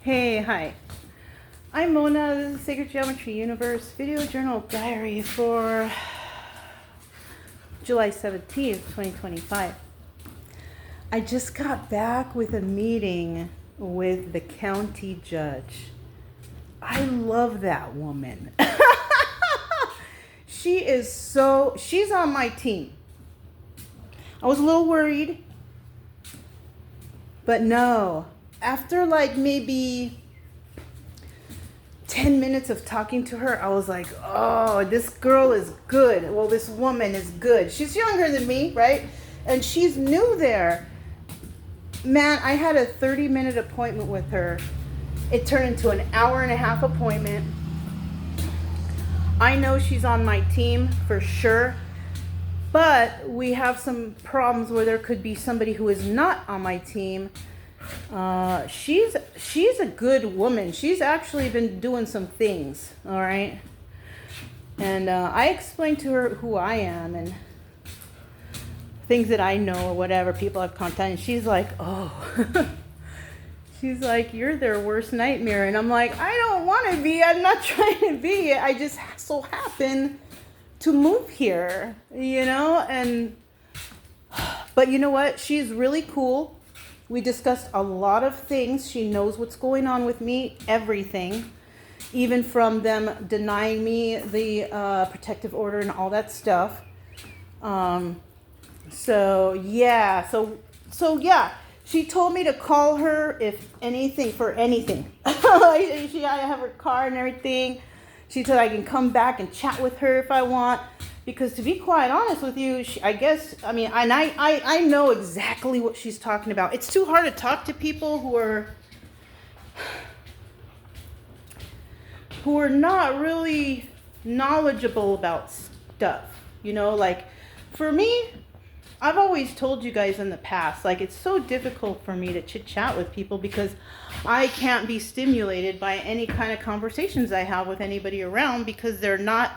Hey, hi. I'm Mona. This is Sacred Geometry Universe video journal diary for July 17th, 2025. I just got back with a meeting with the county judge. I love that woman. She's on my team. I was a little worried, but no. After like maybe 10 minutes of talking to her, I was like, oh, this girl is good. Well, this woman is good. She's younger than me, right? And she's new there. Man, I had a 30-minute appointment with her. It turned into an hour-and-a-half appointment. I know she's on my team for sure, but we have some problems where there could be somebody who is not on my team. She's a good woman. She's actually been doing some things, all right? And I explained to her who I am and things that I know or whatever, people have contacted, and she's like, oh. She's like, you're their worst nightmare. And I'm like, I don't want to be. I'm not trying to be. I just so happen to move here, you know? But you know what? She's really cool. We discussed a lot of things. She knows what's going on with me, everything, even from them denying me the protective order and all that stuff. So yeah, she told me to call her if anything, for anything. I have her card and everything. She said I can come back and chat with her if I want. Because to be quite honest with you, I know exactly what she's talking about. It's too hard to talk to people who are not really knowledgeable about stuff. You know, like for me, I've always told you guys in the past, like it's so difficult for me to chit chat with people because I can't be stimulated by any kind of conversations I have with anybody around because they're not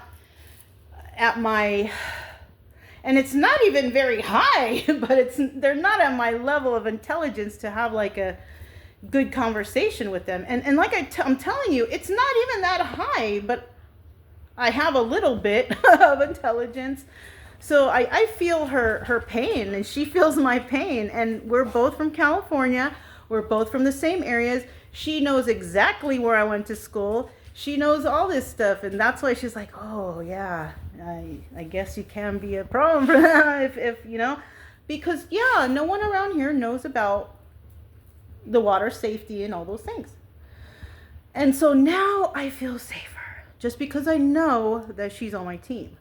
at my, and it's not even very high, but they're not at my level of intelligence to have like a good conversation with them. And like I'm telling you, it's not even that high, but I have a little bit of intelligence. So I feel her pain and she feels my pain, and we're both from California. We're both from the same areas. She knows exactly where I went to school. She knows all this stuff, and that's why she's like, oh yeah, I guess you can be a problem for them if you know, because yeah, no one around here knows about the water safety and all those things. And so now I feel safer just because I know that she's on my team.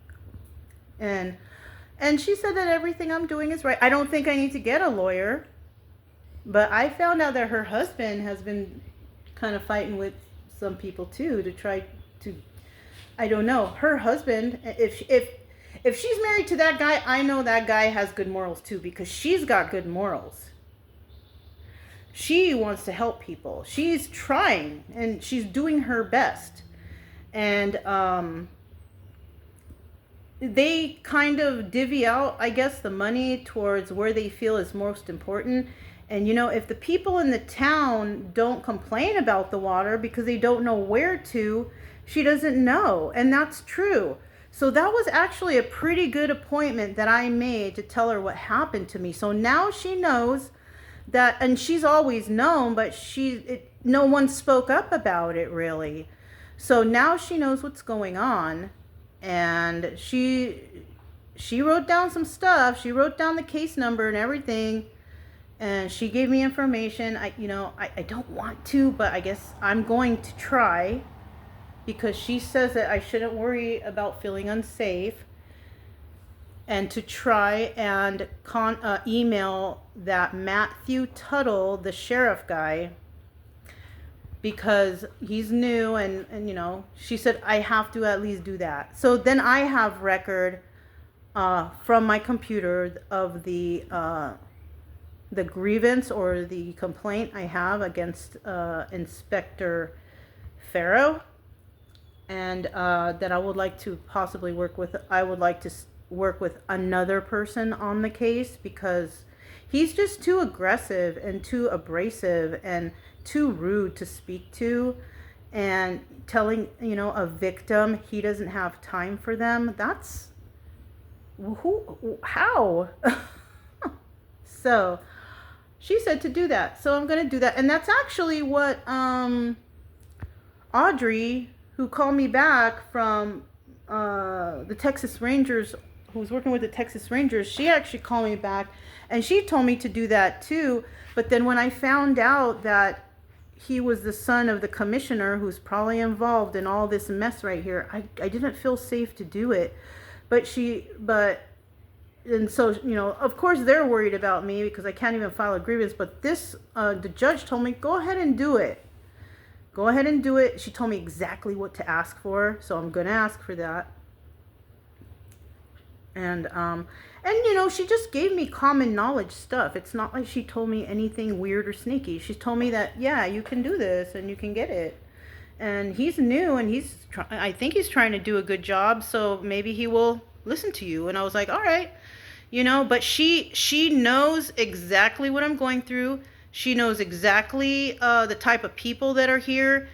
And she said that everything I'm doing is right. I don't think I need to get a lawyer, but I found out that her husband has been kind of fighting with some people too to try to, I don't know, her husband, if she's married to that guy, I know that guy has good morals too, because she's got good morals. She wants to help people. She's trying and she's doing her best. And they kind of divvy out, I guess, the money towards where they feel is most important. And, you know, if the people in the town don't complain about the water because they don't know where to, she doesn't know. And that's true. So that was actually a pretty good appointment that I made to tell her what happened to me. So now she knows that, and she's always known, but no one spoke up about it really. So now she knows what's going on. And she wrote down some stuff. She wrote down the case number and everything. And she gave me information. I don't want to, but I guess I'm going to try, because she says that I shouldn't worry about feeling unsafe, and to try and email that Matthew Tuttle, the sheriff guy, because he's new, and you know, she said I have to at least do that. So then I have record from my computer of the grievance or the complaint I have against Inspector Farrow, and that I would like to possibly work with. I would like to work with another person on the case, because He's just too aggressive and too abrasive and too rude to speak to, and telling, a victim he doesn't have time for them. That's how? So she said to do that. So I'm going to do that. And that's actually what Audrey, who called me back from the Texas Rangers, who was working with the Texas Rangers, she actually called me back and she told me to do that too. But then when I found out that he was the son of the commissioner who's probably involved in all this mess right here, I didn't feel safe to do it. And so, of course they're worried about me because I can't even file a grievance. But the judge told me, go ahead and do it. Go ahead and do it. She told me exactly what to ask for. So I'm going to ask for that. And she just gave me common knowledge stuff. It's not like she told me anything weird or sneaky. She told me that, yeah, you can do this and you can get it. And he's new and I think he's trying to do a good job. So maybe he will listen to you. And I was like, all right, but she knows exactly what I'm going through. She knows exactly the type of people that are here.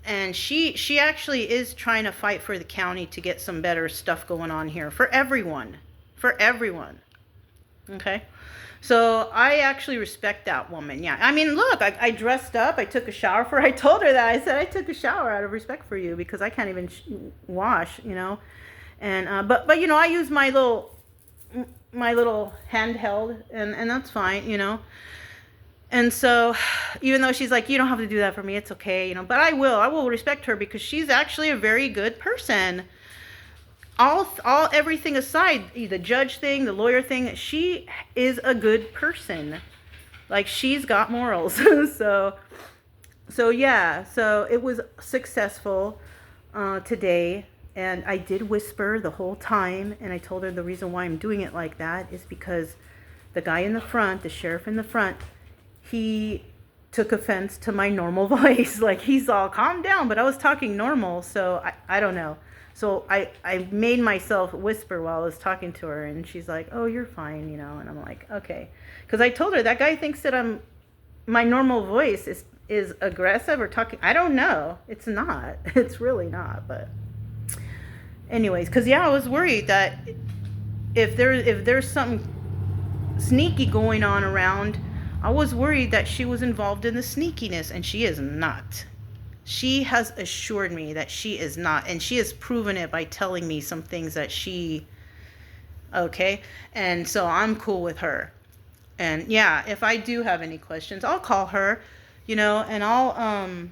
And she actually is trying to fight for the county to get some better stuff going on here for everyone. Okay. So I actually respect that woman. Yeah. I mean, look, I dressed up. I took a shower for her. I told her that. I said, I took a shower out of respect for you because I can't even wash, And, but I use my little handheld and that's fine, And so, even though she's like, you don't have to do that for me, it's okay, but I will respect her because she's actually a very good person. Everything aside, the judge thing, the lawyer thing, she is a good person. Like, she's got morals. So yeah, so it was successful today. And I did whisper the whole time. And I told her the reason why I'm doing it like that is because the guy in the front, the sheriff in the front, he took offense to my normal voice. Like, he's all, calm down, but I was talking normal. So I don't know. So I made myself whisper while I was talking to her, and she's like, oh, you're fine, and I'm like, okay. Because I told her that guy thinks that my normal voice is aggressive or talking. I don't know. It's not. It's really not. But anyways, because I was worried that if there's something sneaky going on around, I was worried that she was involved in the sneakiness, and she is not. She has assured me that she is not, and she has proven it by telling me some things that okay, and so I'm cool with her. And yeah, if I do have any questions, I'll call her, and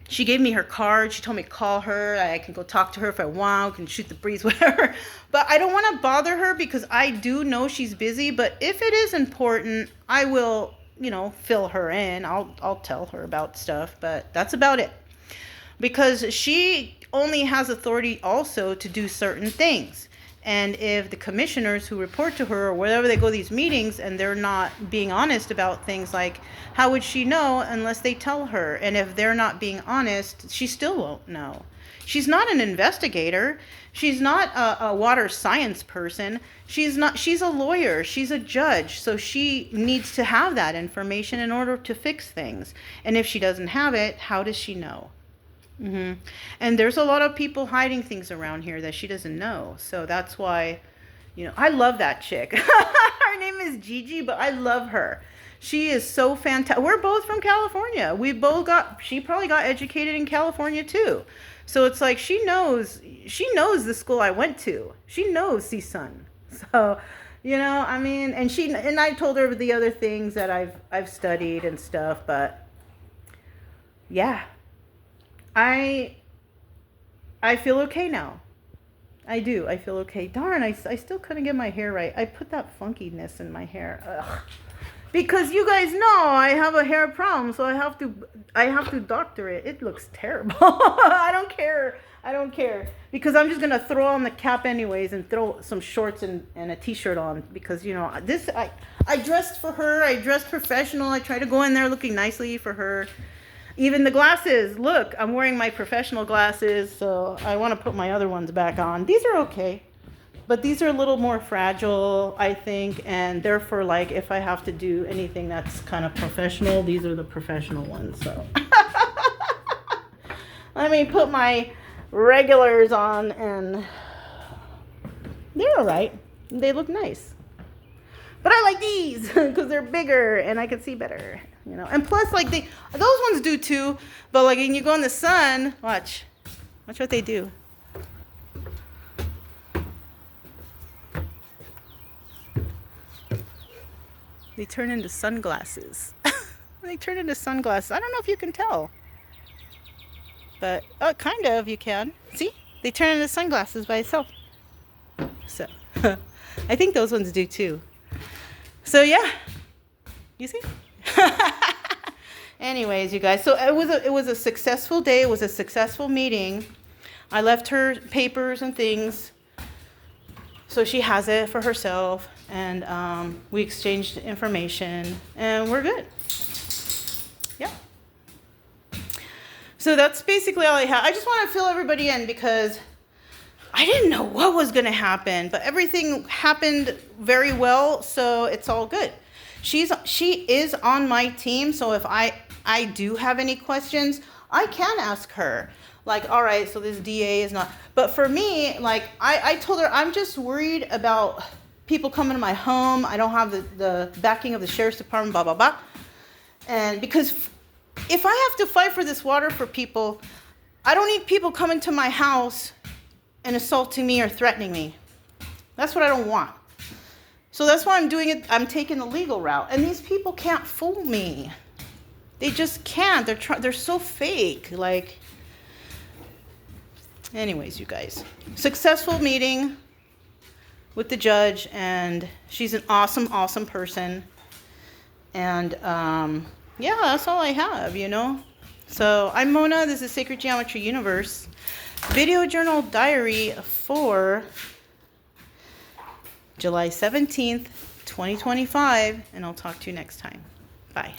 she gave me her card. She told me to call her. I can go talk to her if I want. I can shoot the breeze, whatever. But I don't want to bother her because I do know she's busy. But if it is important, I will, fill her in. I'll tell her about stuff. But that's about it. Because she only has authority also to do certain things. And if the commissioners who report to her or wherever they go to these meetings and they're not being honest about things, like, how would she know unless they tell her? And if they're not being honest, she still won't know. She's not an investigator. She's not a water science person. She's a lawyer. She's a judge. So she needs to have that information in order to fix things. And if she doesn't have it, how does she know? Mm-hmm. And there's a lot of people hiding things around here that she doesn't know. So that's why, I love that chick. Her name is Gigi, but I love her. She is so fantastic. We're both from California. She probably got educated in California too. So it's like she knows the school I went to. She knows CSUN. So, and I told her the other things that I've studied and stuff, but yeah. I feel okay now. I do. I feel okay. Darn, I still couldn't get my hair right. I put that funkiness in my hair. Ugh. Because you guys know I have a hair problem, so I have to doctor it. It looks terrible. I don't care. Because I'm just going to throw on the cap anyways and throw some shorts and a t-shirt on. Because, I dressed for her. I dressed professional. I try to go in there looking nicely for her. Even the glasses. Look, I'm wearing my professional glasses, so I want to put my other ones back on. These are okay. But these are a little more fragile, I think, and they're for like if I have to do anything that's kind of professional, these are the professional ones. So let me put my regulars on, and they're all right. They look nice. But I like these because they're bigger and I can see better, you know. And plus, like those ones do too. But like when you go in the sun, watch what they do. They turn into sunglasses. They turn into sunglasses. I don't know if you can tell. But, oh, kind of, you can. See? They turn into sunglasses by itself. So, I think those ones do too. So, yeah. You see? Anyways, you guys. So, it was a successful day. It was a successful meeting. I left her papers and things. So, she has it for herself. And we exchanged information. And we're good. Yeah. So that's basically all I have. I just want to fill everybody in because I didn't know what was going to happen, but everything happened very well, so it's all good. She is on my team, so if I do have any questions, I can ask her. Like, all right, so this DA is not. But for me, like, I told her I'm just worried about people coming to my home. I don't have the backing of the sheriff's department, blah, blah, blah. And because if I have to fight for this water for people, I don't need people coming to my house and assaulting me or threatening me. That's what I don't want. So that's why I'm doing it. I'm taking the legal route. And these people can't fool me. They just can't. They're so fake. Like, anyways, you guys. Successful meeting with the judge, and she's an awesome, awesome person. And yeah, that's all I have, you know. So I'm Mona. This is Sacred Geometry Universe video journal diary for July 17th, 2025, and I'll talk to you next time. Bye.